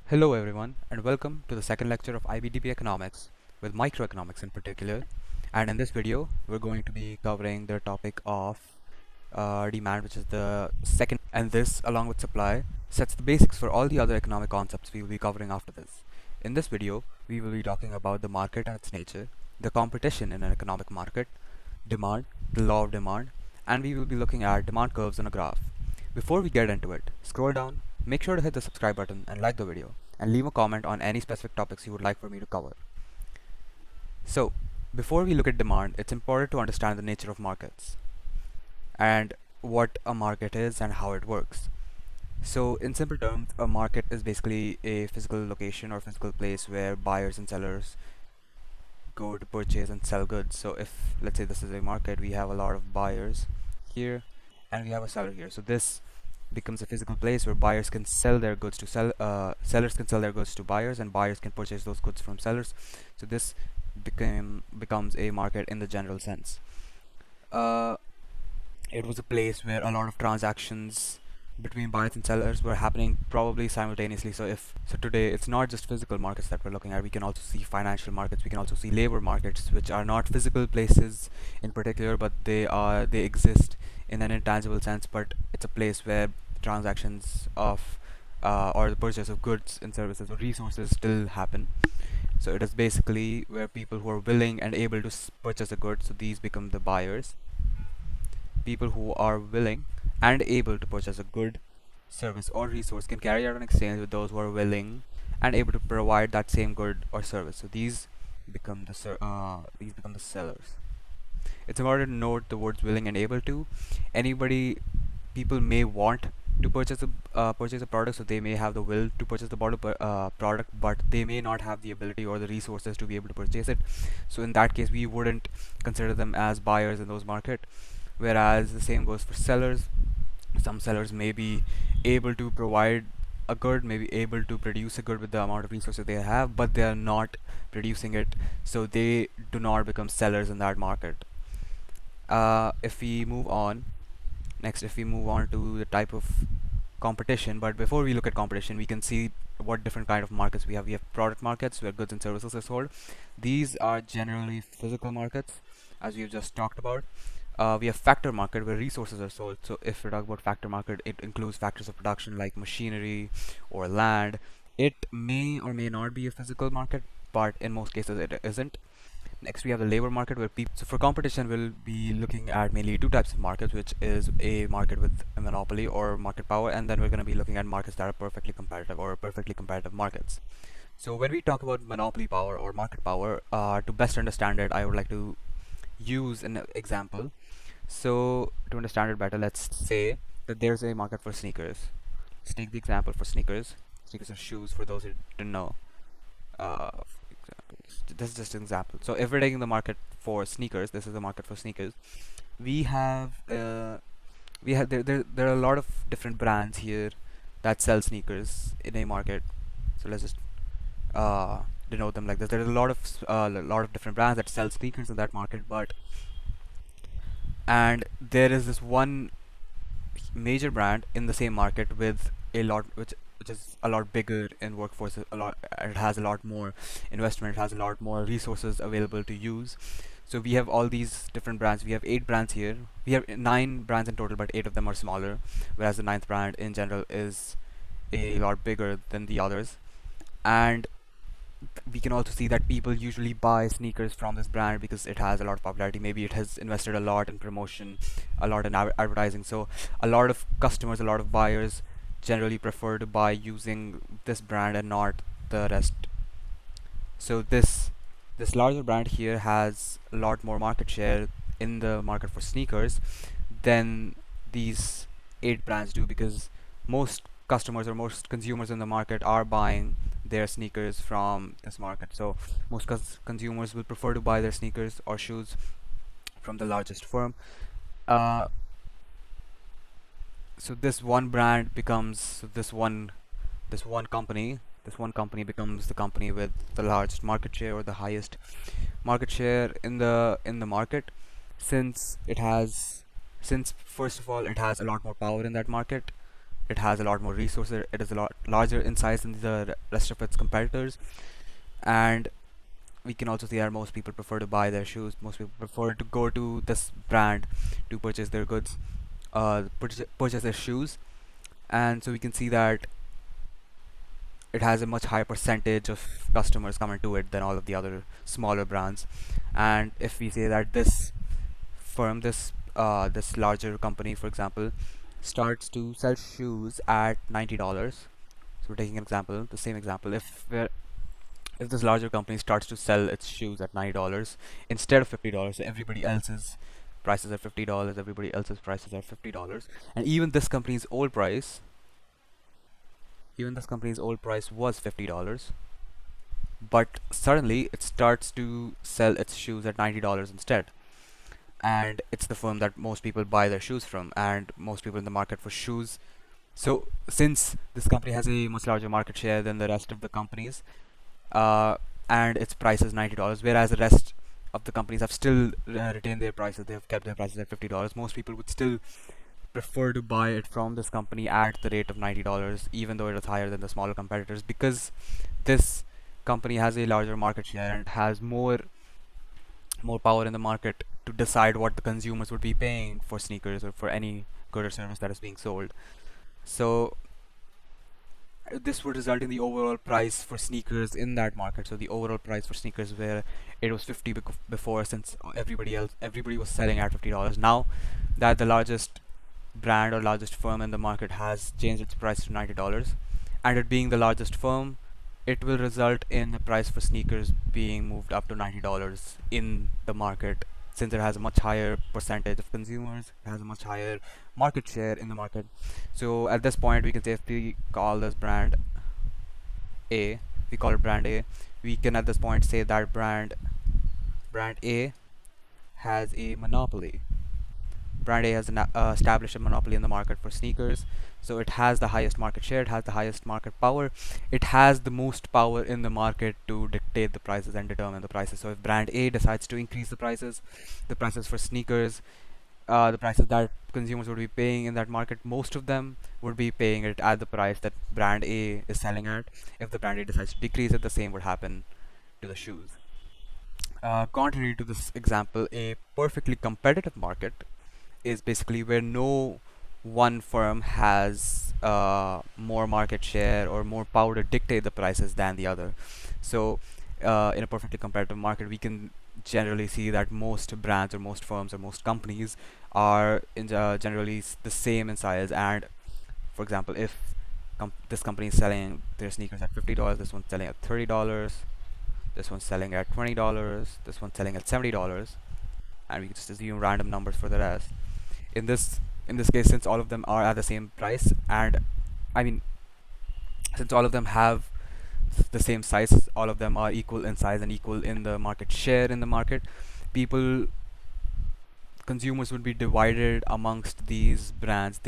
Hello everyone and welcome to the second lecture of IBDP Economics with microeconomics in particular. And in this video we're going to be covering the topic of demand, which is the second, and this along with supply sets the basics for all the other economic concepts we will be covering after this. In this video we will be talking about the market and its nature, the competition in an economic market, demand, the law of demand, and we will be looking at demand curves on a graph. Before we get into it, scroll down, make sure to hit the subscribe button and like the video, and leave a comment on any specific topics you would like for me to cover. So, before we look at demand, it's important to understand the nature of markets and what a market is and how it works. So, in simple terms, a market is basically a physical location or physical place where buyers and sellers go to purchase and sell goods. So, if let's say this is a market, we have a lot of buyers here and we have a seller here. So, this becomes a physical place where buyers can sell their goods to sellers can sell their goods to buyers, and buyers can purchase those goods from sellers. So this becomes a market in the general sense. It was a place where a lot of transactions between buyers and sellers were happening probably simultaneously. So today it's not just physical markets that we're looking at. We can also see financial markets, we can also see labor markets, which are not physical places in particular, but they exist in an intangible sense, but it's a place where transactions of or the purchase of goods and services or resources still happen. So it is basically where people who are willing and able to purchase a good, so these become the buyers. People who are willing and able to purchase a good, service or resource can carry out an exchange with those who are willing and able to provide that same good or service. So these become the sellers. It's important to note the words willing and able to. People may want to purchase a product, so they may have the will to purchase the product, but they may not have the ability or the resources to be able to purchase it. So in that case, we wouldn't consider them as buyers in those market. Whereas the same goes for sellers. Some sellers may be able to provide a good, may be able to produce a good with the amount of resources they have, but they are not producing it, so they do not become sellers in that market. If we move on if we move on to the type of competition, but before we look at competition, we can see what different kind of markets we have. We have product markets where goods and services are sold. These are generally physical markets, as we've just talked about. We have factor market where resources are sold. So if we talk about factor market, it includes factors of production like machinery or land. It may or may not be a physical market, but in most cases it isn't. Next, we have the labor market where people. So for competition, we'll be looking at mainly two types of markets, which is a market with a monopoly or market power, and then we're going to be looking at markets that are perfectly competitive or perfectly competitive markets. So when we talk about monopoly power or market power, to best understand it, I would like to use an example. So to understand it better, let's say that there's a market for sneakers. Let's take the example for sneakers. Sneakers are shoes for those who didn't know. This is just an example. So if we're taking the market for sneakers, this is the market for sneakers. We have there are a lot of different brands here that sell sneakers in a market. So let's just denote them like this. There are a lot of different brands that sell sneakers in that market, and there is this one major brand in the same market with a lot which is a lot bigger in workforce, it has a lot more investment, it has a lot more resources available to use. So we have all these different brands. We have 8 brands here. We have 9 brands in total, but 8 of them are smaller, whereas the ninth brand in general is a lot bigger than the others. And we can also see that people usually buy sneakers from this brand because it has a lot of popularity. Maybe it has invested a lot in promotion, a lot in advertising. So a lot of customers, a lot of buyers generally prefer to buy using this brand and not the rest. So this larger brand here has a lot more market share in the market for sneakers than these 8 brands do, because most customers or most consumers in the market are buying their sneakers from this market. So most consumers will prefer to buy their sneakers or shoes from the largest firm. Uh, so this one brand becomes this one company becomes the company with the largest market share or the highest market share in the market, since it has since first of all it has a lot more power in that market, it has a lot more resources, it is a lot larger in size than the rest of its competitors, and we can also see that most people prefer to buy their shoes. Most people prefer to go to this brand to purchase their goods, purchase their shoes, and so we can see that it has a much higher percentage of customers coming to it than all of the other smaller brands. And if we say that this firm, this larger company, for example, starts to sell shoes at $90. So we're taking an example, the same example. If this larger company starts to sell its shoes at $90 instead of $50, so everybody else's prices are $50, everybody else's prices are $50, and even this company's old price was $50, but suddenly it starts to sell its shoes at $90 instead. And it's the firm that most people buy their shoes from, and most people in the market for shoes. So since this company has a much larger market share than the rest of the companies, uh, and its price is $90, whereas the rest of the companies have still retained their prices, they've kept their prices at $50, most people would still prefer to buy it from this company at the rate of $90, even though it is higher than the smaller competitors, because this company has a larger market share and has more power in the market to decide what the consumers would be paying for sneakers or for any good or service that is being sold. So this would result in the overall price for sneakers in that market. So the overall price for sneakers, where it was 50 before, since everybody was selling at $50. Now that the largest brand or largest firm in the market has changed its price to $90, and it being the largest firm, it will result in the price for sneakers being moved up to $90 in the market, since it has a much higher percentage of consumers, it has a much higher market share in the market. So at this point, we can say, if we call this A, we call it brand A, we can at this point say that brand A has a monopoly. Brand A has established a monopoly in the market for sneakers, so it has the highest market share, it has the highest market power, it has the most power in the market to dictate the prices and determine the prices. So if brand A decides to increase the prices for sneakers, the prices that consumers would be paying in that market, most of them would be paying it at the price that brand A is selling at. If the brand A decides to decrease it, the same would happen to the shoes. Contrary to this example, a perfectly competitive market is basically where no one firm has more market share or more power to dictate the prices than the other. So in a perfectly competitive market, we can generally see that most brands or most firms or most companies are generally the same in size. And for example, if this company is selling their sneakers at $50, this one's selling at $30, this one's selling at $20, this one's selling at $70, and we can just assume random numbers for the rest. In this case, since all of them are at the same price, and I mean, since all of them have the same size, all of them are equal in size and equal in the market share in the market, consumers would be divided amongst these brands.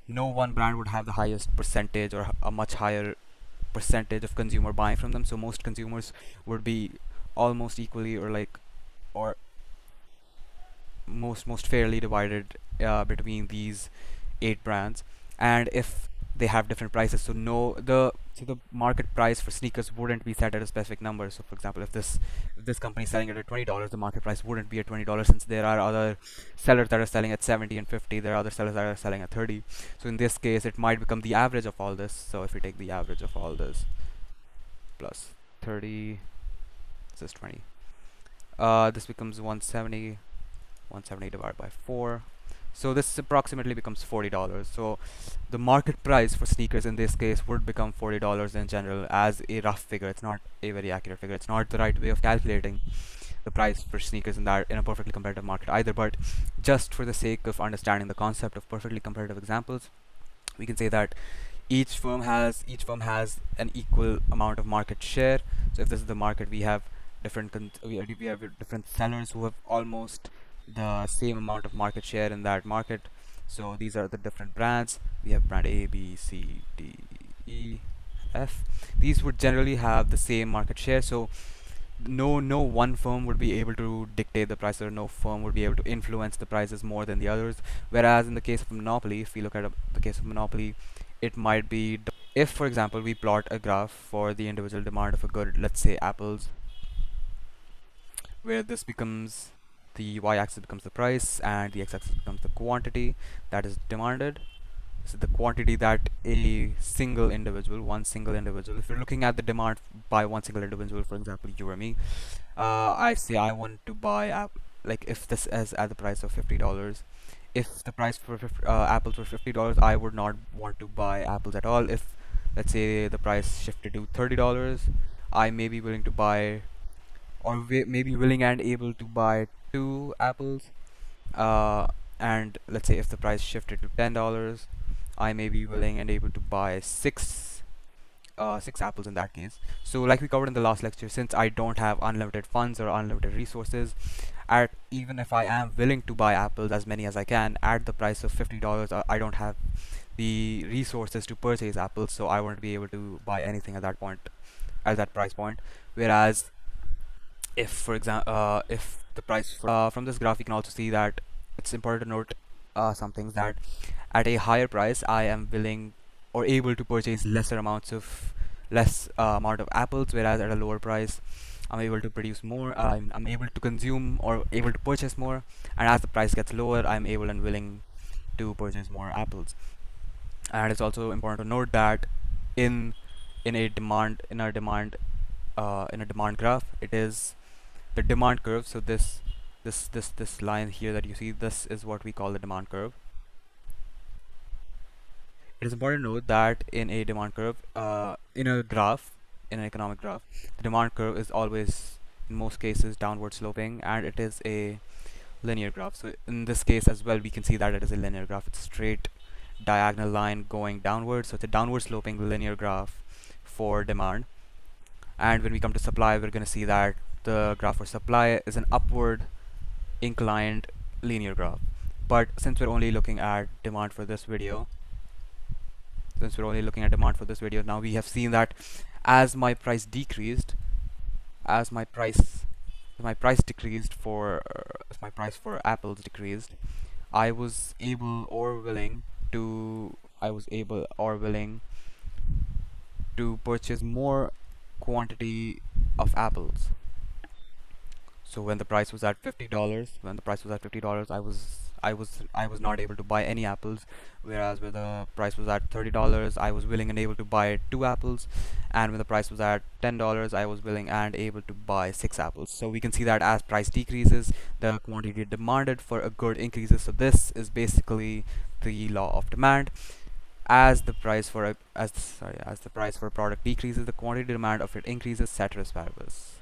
No one brand would have the highest percentage or a much higher percentage of consumer buying from them, so most consumers would be almost equally, or most fairly divided between these 8 brands. And if they have different prices, so the market price for sneakers wouldn't be set at a specific number. So for example, if this company is selling it at $20, the market price wouldn't be at $20, since there are other sellers that are selling at 70 and 50, there are other sellers that are selling at 30. So in this case, it might become the average of all this. So if we take the average of all this plus 30, this is 20, this becomes 170 divided by 4, so this approximately becomes $40. So the market price for sneakers in this case would become $40 in general, as a rough figure. It's not a very accurate figure, it's not the right way of calculating the price for sneakers in a perfectly competitive market either, but just for the sake of understanding the concept of perfectly competitive examples, we can say that each firm has an equal amount of market share. So if this is the market, we have we have different sellers who have almost the same amount of market share in that market. So these are the different brands. We have brand A, B, C, D, E, F. These would generally have the same market share. So no one firm would be able to dictate the price, or no firm would be able to influence the prices more than the others. Whereas in the case of monopoly, if we look at the case of monopoly, it might be if, for example, we plot a graph for the individual demand of a good, let's say apples, where this becomes the y-axis becomes the price and the x-axis becomes the quantity that is demanded. So the quantity that a single individual, one single individual, if you're looking at the demand by one single individual, for example, you or me, I say I want to buy like if this is at the price of $50. If the price for apples were $50, I would not want to buy apples at all. If, let's say, the price shifted to $30, I may be willing to buy, or may be willing and able to buy two apples. Uh, and let's say if the price shifted to $10, I may be willing and able to buy six apples in that case. So like we covered in the last lecture, since I don't have unlimited funds or unlimited resources, at even if I am willing to buy apples as many as I can at the price of $50, I don't have the resources to purchase apples, so I won't be able to buy anything at that point, at that price point. Whereas if, for example, if the price from this graph, you can also see that it's important to note some things, that at a higher price I am willing or able to purchase less amount of apples, whereas at a lower price I'm able to produce more, I'm able to consume or able to purchase more, and as the price gets lower, I'm able and willing to purchase more apples. And it's also important to note that in in a demand in a demand in a demand graph, it is the demand curve. So this line here that you see, this is what we call the demand curve. It is important to note that in a demand curve, in a graph, in an economic graph, the demand curve is always, in most cases, downward sloping, and it is a linear graph. So in this case as well, we can see that it is a linear graph. It's a straight diagonal line going downward. So it's a downward sloping linear graph for demand. And when we come to supply, we're going to see that the graph for supply is an upward inclined linear graph. But since we're only looking at demand for this video, now we have seen that as my price decreased, as my price decreased for as my price for apples decreased, I was able or willing to purchase more quantity of apples. So when the price was at $50, I was not able to buy any apples, whereas when the price was at $30, I was willing and able to buy two apples, and when the price was at $10, I was willing and able to buy six apples. So we can see that as price decreases, the quantity demanded for a good increases. So this is basically the law of demand. As the price for a product decreases, the quantity demand of it increases, ceteris paribus.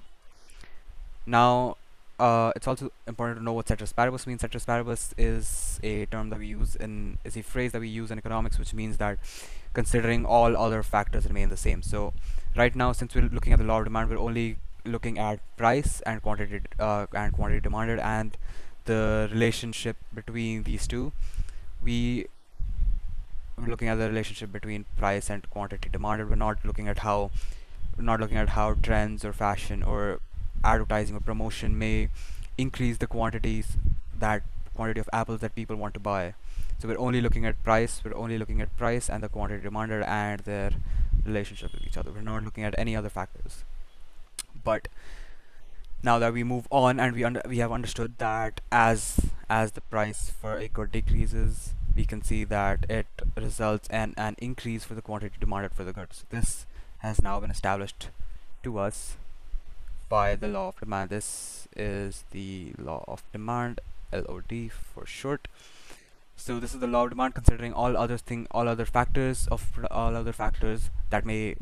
Now, it's also important to know what ceteris paribus means. Ceteris paribus is a phrase that we use in economics, which means that considering all other factors remain the same. So right now, since we're looking at the law of demand, we're only looking at price and quantity demanded, and the relationship between these two. We're looking at the relationship between price and quantity demanded. We're not looking at how trends or fashion or advertising or promotion may increase the quantity of apples that people want to buy. So we're only looking at price and the quantity demanded and their relationship with each other. We're not looking at any other factors. But now that we move on and we have understood that as the price for a good decreases, we can see that it results in an increase for the quantity demanded for the goods. This has now been established to us by the law of demand. This is the law of demand, LOD for short. So this is the law of demand, considering all other factors that may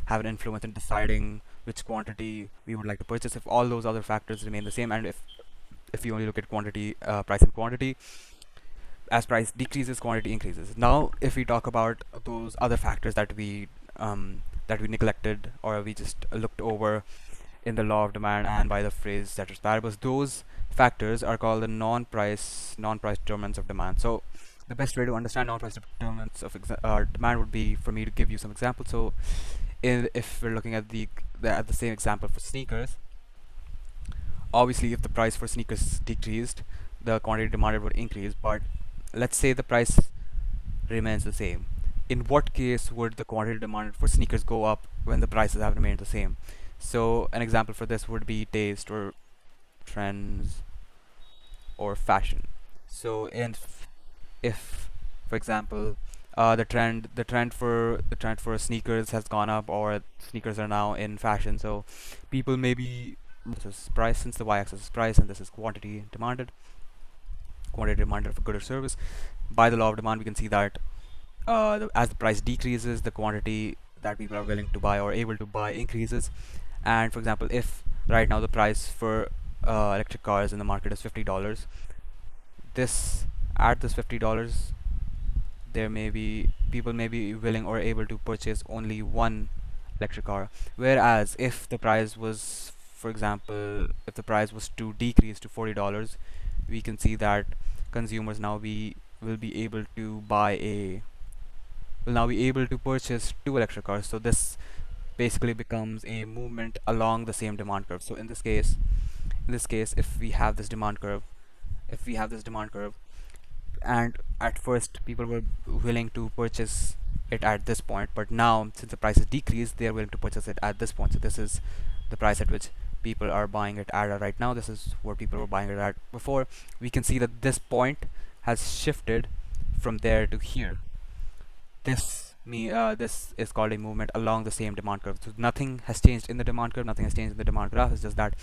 have an influence in deciding which quantity we would like to purchase. If all those other factors remain the same, and if you only look at quantity, price and quantity, as price decreases, quantity increases. Now, if we talk about those other factors that we neglected or we just looked over in the law of demand and by the phrase ceteris paribus, those factors are called the non-price determinants of demand. So the best way to understand non-price determinants of demand would be for me to give you some examples. So if we're looking at the same example for sneakers, Obviously, if the price for sneakers decreased, the quantity demanded would increase. But let's say the price remains the same. In what case would the quantity demanded for sneakers go up when the prices have remained the same? So an example for this would be taste or trends or fashion. So if for example the trend for sneakers has gone up, or sneakers are now in fashion, so people maybe, this is price, since the y-axis is price and this is quantity demanded for good or service. By the law of demand, we can see that as the price decreases, the quantity that people are willing to buy or able to buy increases. And for example, if right now the price for electric cars in the market is $50, this at this $50, there may be people may be willing or able to purchase only one electric car. Whereas if the price was, for example, if the price was to decrease to $40, we can see that consumers now be will be able to buy a will now be able to purchase two electric cars. So this basically becomes a movement along the same demand curve. So in this case, if we have this demand curve, and at first people were willing to purchase it at this point, but now since the price has decreased, they are willing to purchase it at this point. So this is the price at which people are buying it at right now. This is what people were buying it at before. We can see that this point has shifted from there to here. This is called a movement along the same demand curve. So nothing has changed in the demand curve, nothing has changed in the demand graph. It's just that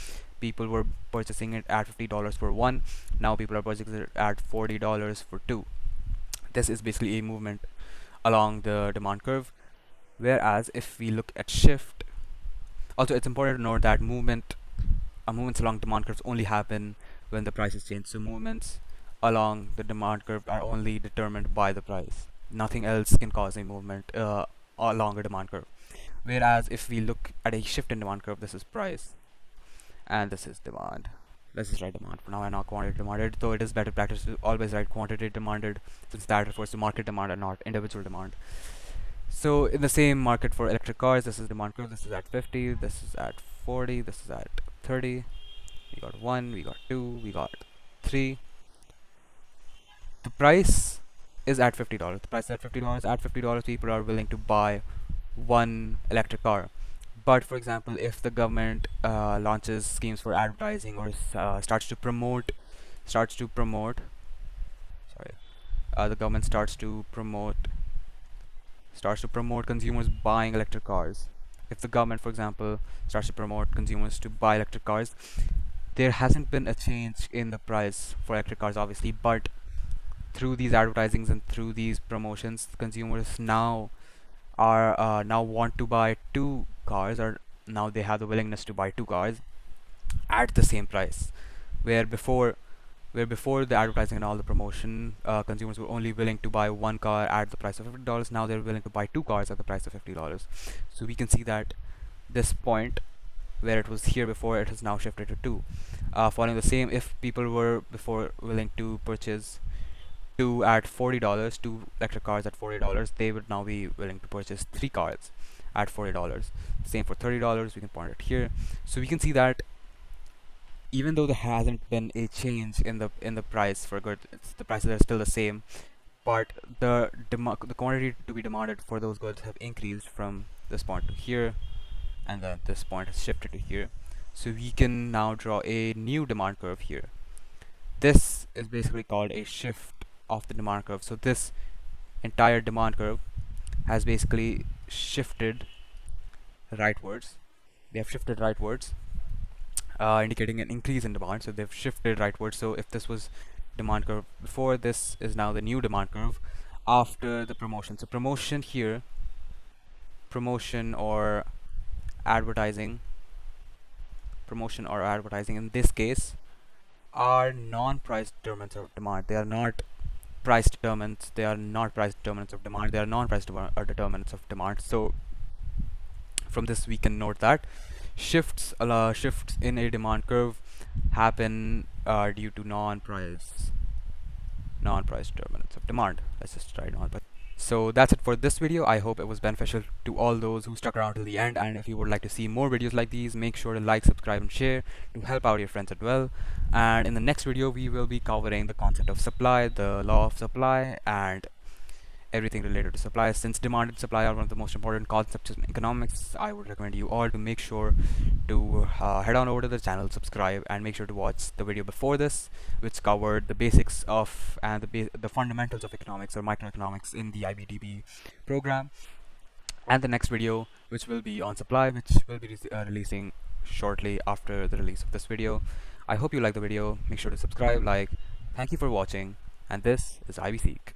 people were purchasing it at $50 for one. Now people are purchasing it at $40 for two. This is basically a movement along the demand curve. Whereas if we look at shift, also it's important to note that movements along demand curves only happen when the prices change. So movements along the demand curve are only determined by the price. Nothing else can cause a movement along a demand curve. Whereas if we look at a shift in demand curve, this is price and this is demand. Let's just write demand for now and not quantity demanded, though it is better practice to always write quantity demanded, since that refers to market demand and not individual demand. So in the same market for electric cars, this is demand curve. This is at 50, this is at 40, this is at 30. We got 1, we got 2, we got 3. The price is at $50. The price is at $50. At $50, people are willing to buy one electric car. But for example, if the government launches schemes for advertising, or starts to promote, sorry, the government starts to promote consumers buying electric cars. If the government, for example, starts to promote consumers to buy electric cars, there hasn't been a change in the price for electric cars, obviously, but through these advertisings and through these promotions, consumers now want to buy two cars, or now they have the willingness to buy two cars at the same price. Where before the advertising and all the promotion, consumers were only willing to buy one car at the price of $50. Now they're willing to buy two cars at the price of $50. So we can see that this point, where it was here before, it has now shifted to two. Following the same, if people were before willing to purchase two at $40, two electric cars at $40, they would now be willing to purchase three cars at $40. Same for $30. We can point it here. So we can see that even though there hasn't been a change in the price for goods, the prices are still the same, but the quantity to be demanded for those goods have increased from this point to here, and then this point has shifted to here. So we can now draw a new demand curve here. This is basically called a shift of the demand curve. So this entire demand curve has basically shifted rightwards. They have shifted rightwards, indicating an increase in demand. So they've shifted rightwards. So if this was demand curve before, this is now the new demand curve after the promotion. So promotion here, promotion or advertising in this case are non-price determinants of demand. They are not price determinants. They are not price determinants of demand. They are non-price determinants of demand. So from this we can note that shifts in a demand curve happen due to non-price determinants of demand. Let's just try non-price. So that's it for this video. I hope it was beneficial to all those who stuck around till the end, and if you would like to see more videos like these, make sure to like, subscribe and share to help out your friends as well. And in the next video we will be covering the concept of supply, the law of supply, and everything related to supply. Since demand and supply are one of the most important concepts in economics, I would recommend you all to make sure to head on over to the channel, subscribe, and make sure to watch the video before this, which covered the basics of and the fundamentals of economics or microeconomics in the IBDP program. And the next video, which will be on supply, which will be releasing shortly after the release of this video. I hope you like the video. Make sure to subscribe, like. Thank you for watching, and this is IB Seek.